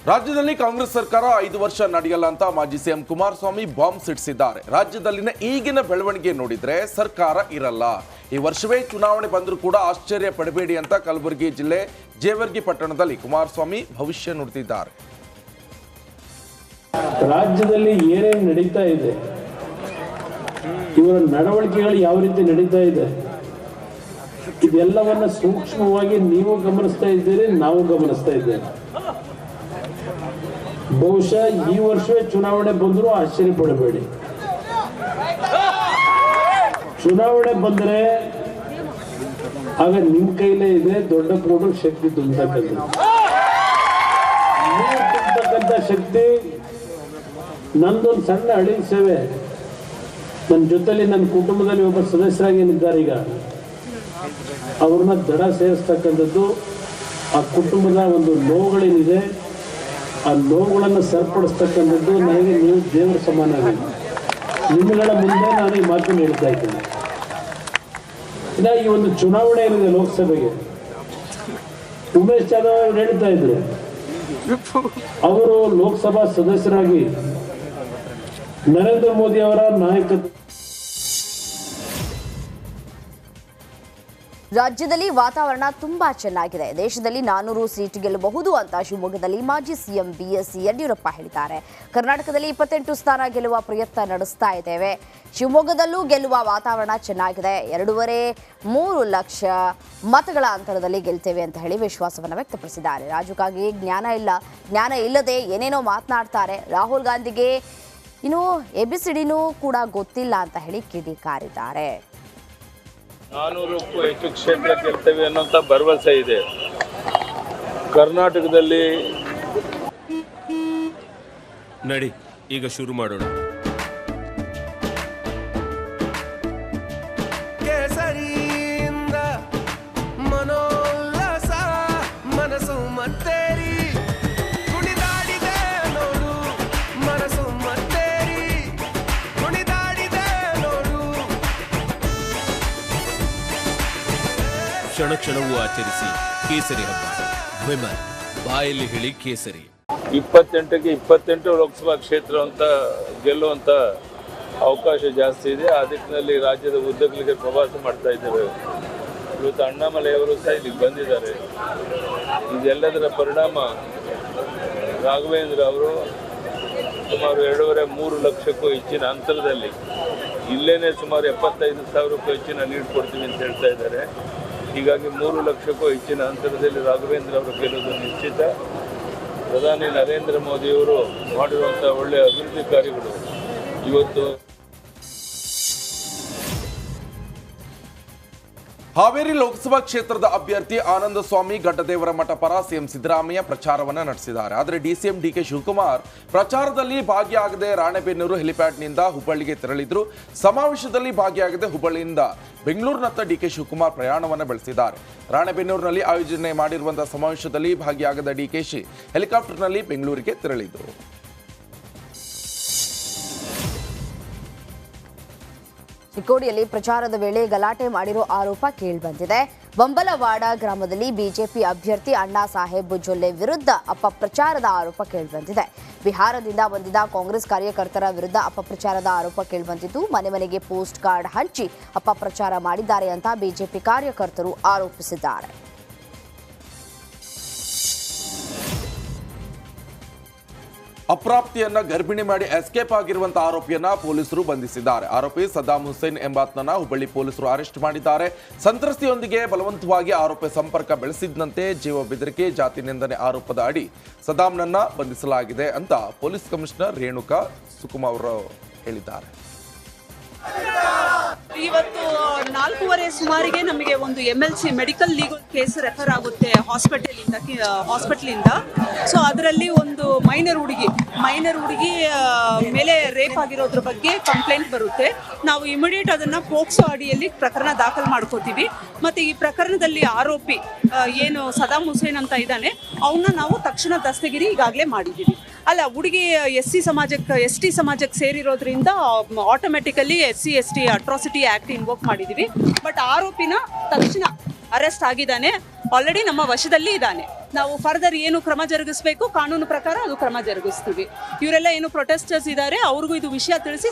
ರಾಜ್ಯದಲ್ಲಿ ಕಾಂಗ್ರೆಸ್ ಸರ್ಕಾರ 5 ವರ್ಷ ನಡೆಯಲ್ಲ ಅಂತ ಮಾಜಿ ಸಿಎಂ ಕುಮಾರಸ್ವಾಮಿ ಬಾಂಬ್ ಸಿಡಿಸಿದ್ದಾರೆ. ರಾಜ್ಯದಲ್ಲಿನ ಈಗಿನ ಬೆಳವಣಿಗೆ ನೋಡಿದ್ರೆ ಸರ್ಕಾರ ಇರಲ್ಲ, ಈ ವರ್ಷವೇ ಚುನಾವಣೆ ಬಂದರೂ ಕೂಡ ಆಶ್ಚರ್ಯ ಪಡಬೇಡಿ ಅಂತ ಕಲಬುರಗಿ ಜಿಲ್ಲೆ ಜೇವರ್ಗಿ ಪಟ್ಟಣದಲ್ಲಿ ಕುಮಾರಸ್ವಾಮಿ ಭವಿಷ್ಯ ನುಡಿದಿದ್ದಾರೆ. ರಾಜ್ಯದಲ್ಲಿ ಏನೇನು ನಡೀತಾ ಇದೆ, ಇವರ ನಡವಳಿಕೆಗಳು ಯಾವ ರೀತಿ ನಡೀತಾ ಇದೆ, ಇದೆಲ್ಲವನ್ನ ಸೂಕ್ಷ್ಮವಾಗಿ ನೀವು ಗಮನಿಸ್ತಾ ಇದ್ದೀರಿ, ನಾವು ಗಮನಿಸ್ತಾ ಇದ್ದೇವೆ. ಬಹುಶಃ ಈ ವರ್ಷವೇ ಚುನಾವಣೆ ಬಂದರೂ ಆಶ್ಚರ್ಯ ಪಡಬೇಡಿ. ಚುನಾವಣೆ ಬಂದರೆ ಆಗ ನಿಮ್ ಕೈಲೇ ಇದೆ ದೊಡ್ಡ ಪೂರ್ಣ ಶಕ್ತಿ ತುಂಬತಕ್ಕಂಥ ಶಕ್ತಿ. ನಂದೊಂದು ಸಣ್ಣ ಅಳಿಲ್ ಸೇವೆ, ನನ್ನ ಜೊತೆಲಿ ನನ್ನ ಕುಟುಂಬದಲ್ಲಿ ಒಬ್ಬ ಸದಸ್ಯರಾಗಿ ಏನಿದ್ದಾರೆ, ಈಗ ಅವ್ರನ್ನ ದಡ ಸೇರಿಸ್ತಕ್ಕಂಥದ್ದು, ಆ ಕುಟುಂಬದ ಒಂದು ನೋವುಗಳೇನಿದೆ ಆ ನೋವುಗಳನ್ನು ಸರಿಪಡಿಸ್ತಕ್ಕಂಥದ್ದು ನನಗೆ ನೀವು ದೇವರ ಸಮಾನವಾಗಿ ನಿಮ್ಮಗಳ ಮುಂದೆ ನಾನು ಈ ಮಾತನ್ನು ಹೇಳ್ತಾ ಇದ್ದೇನೆ. ಇನ್ನು ಈ ಒಂದು ಚುನಾವಣೆ ಏನಿದೆ ಲೋಕಸಭೆಗೆ, ಉಮೇಶ್ ಜಾಧವ್ ಅವರು ಹೇಳ್ತಾ ಇದ್ರು, ಅವರು ಲೋಕಸಭಾ ಸದಸ್ಯರಾಗಿ ನರೇಂದ್ರ ಮೋದಿ ಅವರ ನಾಯಕತ್ವ. ರಾಜ್ಯದಲ್ಲಿ ವಾತಾವರಣ ತುಂಬಾ ಚೆನ್ನಾಗಿದೆ. ದೇಶದಲ್ಲಿ 400 ಸೀಟ್ ಗೆಲ್ಲಬಹುದು ಅಂತ ಶಿವಮೊಗ್ಗದಲ್ಲಿ ಮಾಜಿ ಸಿಎಂ BS ಯಡಿಯೂರಪ್ಪ ಹೇಳಿದ್ದಾರೆ. ಕರ್ನಾಟಕದಲ್ಲಿ 28 ಸ್ಥಾನ ಗೆಲ್ಲುವ ಪ್ರಯತ್ನ ನಡೆಸ್ತಾ ಇದ್ದೇವೆ. ಶಿವಮೊಗ್ಗದಲ್ಲೂ ಗೆಲ್ಲುವ ವಾತಾವರಣ ಚೆನ್ನಾಗಿದೆ. 2.5-3 ಲಕ್ಷ ಮತಗಳ ಅಂತರದಲ್ಲಿ ಗೆಲ್ತೇವೆ ಅಂತ ಹೇಳಿ ವಿಶ್ವಾಸವನ್ನು ವ್ಯಕ್ತಪಡಿಸಿದ್ದಾರೆ. ರಾಜಕಾಗಿ ಜ್ಞಾನ ಇಲ್ಲದೆ ಏನೇನೋ ಮಾತನಾಡ್ತಾರೆ. ರಾಹುಲ್ ಗಾಂಧಿಗೆ ಇನ್ನು ABCDನೂ ಕೂಡ ಗೊತ್ತಿಲ್ಲ ಅಂತ ಹೇಳಿ ಕಿಡಿಕಾರಿದ್ದಾರೆ. 400ಕ್ಕೂ ಹೆಚ್ಚು ಕ್ಷೇತ್ರ ಗೆಲ್ತೇವೆ ಅನ್ನೋಂಥ ಭರವಸೆ ಇದೆ. ಕರ್ನಾಟಕದಲ್ಲಿ ನಡಿ ಈಗ ಶುರು ಮಾಡೋಣ. ಕೇಸರಿಯಿಂದ ಮನೋಲ್ಲಾಸ ಮನಸ್ಸು ಮತ್ತೇರಿ ಕುಣಿದಾಡಿದೆ ನೋಡು, ಮನಸ್ಸು ಮತ್ತೇರಿ ಕುಣಿದಾಡಿದೆ ನೋಡು. ಕ್ಷಣ ಕ್ಷಣವೂ ಆಚರಿಸಿ ಕೇಸರಿ ಹಬ್ಬ. ವಿಮಲ್ ಬಾಯಲ್ಲಿ ಹೇಳಿ ಕೇಸರಿ. 28ಕ್ಕೆ 28 ಲೋಕಸಭಾ ಕ್ಷೇತ್ರ ಅಂತ ಗೆಲ್ಲುವಂಥ ಅವಕಾಶ ಜಾಸ್ತಿ ಇದೆ. ಆ ದಿಕ್ಕಿನಲ್ಲಿ ರಾಜ್ಯದ ಉದ್ದಗಲಿಗೆ ಪ್ರವಾಸ ಮಾಡ್ತಾ ಇದ್ದೇವೆ. ಇವತ್ತು ಅಣ್ಣಾಮಲೆಯವರು ಸಹ ಇಲ್ಲಿಗೆ ಬಂದಿದ್ದಾರೆ. ಇದೆಲ್ಲದರ ಪರಿಣಾಮ ರಾಘವೇಂದ್ರ ಅವರು ಸುಮಾರು 2.5-3 ಲಕ್ಷಕ್ಕೂ ಹೆಚ್ಚಿನ ಅಂತರದಲ್ಲಿ ಇಲ್ಲೇನೆ ಸುಮಾರು 75,000ಕ್ಕೂ ಹೆಚ್ಚಿನ ಲೀಡ್ ಕೊಡ್ತೀವಿ ಅಂತ ಹೇಳ್ತಾ ಇದ್ದಾರೆ. ಹೀಗಾಗಿ 3 ಲಕ್ಷಕ್ಕೂ ಹೆಚ್ಚಿನ ಅಂತರದಲ್ಲಿ ರಾಘವೇಂದ್ರ ಅವರು ಗೆಲ್ಲುವುದು ನಿಶ್ಚಿತ. ಪ್ರಧಾನಿ ನರೇಂದ್ರ ಮೋದಿಯವರು ಮಾಡಿರುವಂಥ ಒಳ್ಳೆಯ ಅಭಿವೃದ್ಧಿ ಕಾರ್ಯಗಳು ಇವತ್ತು. ಹಾವೇರಿ ಲೋಕಸಭಾ ಕ್ಷೇತ್ರದ ಅಭ್ಯರ್ಥಿ ಆನಂದ ಸ್ವಾಮಿ ಘಟ್ಟದೇವರ ಮಠ ಪರ ಸಿಎಂ ಸಿದ್ದರಾಮಯ್ಯ ಪ್ರಚಾರವನ್ನು ನಡೆಸಿದ್ದಾರೆ. ಆದರೆ DCM DK ಶಿವಕುಮಾರ್ ಪ್ರಚಾರದಲ್ಲಿ ಭಾಗಿಯಾಗದೆ ರಾಣೆಬೆನ್ನೂರು ಹೆಲಿಪ್ಯಾಡ್ನಿಂದ ಹುಬ್ಬಳ್ಳಿಗೆ ತೆರಳಿದ್ರು. ಸಮಾವೇಶದಲ್ಲಿ ಭಾಗಿಯಾಗದೆ ಹುಬ್ಬಳ್ಳಿಯಿಂದ ಬೆಂಗಳೂರಿನತ್ತ DK ಶಿವಕುಮಾರ್ ಪ್ರಯಾಣವನ್ನು ಬೆಳೆಸಿದ್ದಾರೆ. ರಾಣೆಬೆನ್ನೂರಿನಲ್ಲಿ ಆಯೋಜನೆ ಮಾಡಿರುವಂತಹ ಸಮಾವೇಶದಲ್ಲಿ ಭಾಗಿಯಾಗದ DKಶಿ ಹೆಲಿಕಾಪ್ಟರ್ನಲ್ಲಿ ಬೆಂಗಳೂರಿಗೆ ತೆರಳಿದರು. ಚಿಕ್ಕೋಡಿಯಲ್ಲಿ ಪ್ರಚಾರದ ವೇಳೆ ಗಲಾಟೆ ಮಾಡಿರೋ ಆರೋಪ ಕೇಳಿಬಂದಿದೆ. ಬಂಬಲವಾಡ ಗ್ರಾಮದಲ್ಲಿ ಬಿಜೆಪಿ ಅಭ್ಯರ್ಥಿ ಅಣ್ಣಾ ಸಾಹೇಬ್ ಜೊಲ್ಲೆ ವಿರುದ್ಧ ಅಪಪ್ರಚಾರದ ಆರೋಪ ಕೇಳಿಬಂದಿದೆ. ಬಿಹಾರದಿಂದ ಬಂದಿದ್ದ ಕಾಂಗ್ರೆಸ್ ಕಾರ್ಯಕರ್ತರ ವಿರುದ್ಧ ಅಪಪ್ರಚಾರದ ಆರೋಪ ಕೇಳಿಬಂದಿದ್ದು, ಮನೆ ಮನೆಗೆ ಪೋಸ್ಟ್ ಕಾರ್ಡ್ ಹಂಚಿ ಅಪಪ್ರಚಾರ ಮಾಡಿದ್ದಾರೆ ಅಂತ ಬಿಜೆಪಿ ಕಾರ್ಯಕರ್ತರು ಆರೋಪಿಸಿದ್ದಾರೆ. ಅಪ್ರಾಪ್ತಿಯನ್ನ ಗರ್ಭಿಣಿ ಮಾಡಿ ಎಸ್ಕೇಪ್ ಆಗಿರುವಂತಹ ಆರೋಪಿಯನ್ನ ಪೊಲೀಸರು ಬಂಧಿಸಿದ್ದಾರೆ. ಆರೋಪಿ ಸದ್ದಾಂ ಹುಸೇನ್ ಎಂಬಾತನನ್ನ ಹುಬ್ಬಳ್ಳಿ ಪೊಲೀಸರು ಅರೆಸ್ಟ್ ಮಾಡಿದ್ದಾರೆ. ಸಂತ್ರಸ್ತೆಯೊಂದಿಗೆ ಬಲವಂತವಾಗಿ ಆರೋಪಿ ಸಂಪರ್ಕ ಬೆಳೆಸಿದಂತೆ ಜೀವ ಬೆದರಿಕೆ, ಜಾತಿ ನಿಂದನೆ ಆರೋಪದ ಅಡಿ ಸದ್ದಾಂನನ್ನ ಬಂಧಿಸಲಾಗಿದೆ ಅಂತ ಪೊಲೀಸ್ ಕಮಿಷನರ್ ರೇಣುಕಾ ಸುಕುಮಾರ್ ಹೇಳಿದ್ದಾರೆ. ಇವತ್ತು 4:15 ಸುಮಾರಿಗೆ ನಮಗೆ ಒಂದು MLC medical legal case refer ಆಗುತ್ತೆ ಹಾಸ್ಪಿಟಲಿಂದ. ಸೊ ಅದರಲ್ಲಿ ಒಂದು ಮೈನರ್ ಹುಡುಗಿ ಮೇಲೆ ರೇಪ್ ಆಗಿರೋದ್ರ ಬಗ್ಗೆ ಕಂಪ್ಲೇಂಟ್ ಬರುತ್ತೆ. ನಾವು ಇಮಿಡಿಯೇಟ್ ಅದನ್ನ ಪೋಕ್ಸೋ ಅಡಿಯಲ್ಲಿ ಪ್ರಕರಣ ದಾಖಲು ಮಾಡ್ಕೋತೀವಿ. ಮತ್ತೆ ಈ ಪ್ರಕರಣದಲ್ಲಿ ಆರೋಪಿ ಏನು ಸದ್ದಾಂ ಹುಸೇನ್ ಅಂತ ಇದ್ದಾನೆ, ಅವನ್ನ ನಾವು ತಕ್ಷಣ ದಸ್ತಗಿರಿ ಈಗಾಗಲೇ ಮಾಡಿದ್ದೀವಿ. ಅಲ್ಲ, ಹುಡುಗಿ ST ಸಮಾಜಕ್ಕೆ ಸೇರಿರೋದ್ರಿಂದ automatically SC/ST atrocity act invoke ಮಾಡಿದೀವಿ. ಬಟ್ ಆರೋಪಿನ ತಕ್ಷಣ ಅರೆಸ್ಟ್ ಆಗಿದ್ದಾನೆ. ಆಲ್ರೆಡಿ ನಮ್ಮ ವಶದಲ್ಲಿ ಇದ್ದಾನೆ. ನಾವು ಫರ್ದರ್ ಏನು ಕ್ರಮ ಜರುಗಿಸಬೇಕು ಕಾನೂನು ಪ್ರಕಾರ ಅದು ಕ್ರಮ ಜರುಗಿಸ್ತೀವಿ. ಇವರೆಲ್ಲ ಏನು ಪ್ರೊಟೆಸ್ಟರ್ಸ್ ಇದ್ದಾರೆ ಅವ್ರಿಗೂ ಇದು ವಿಷಯ ತಿಳಿಸಿ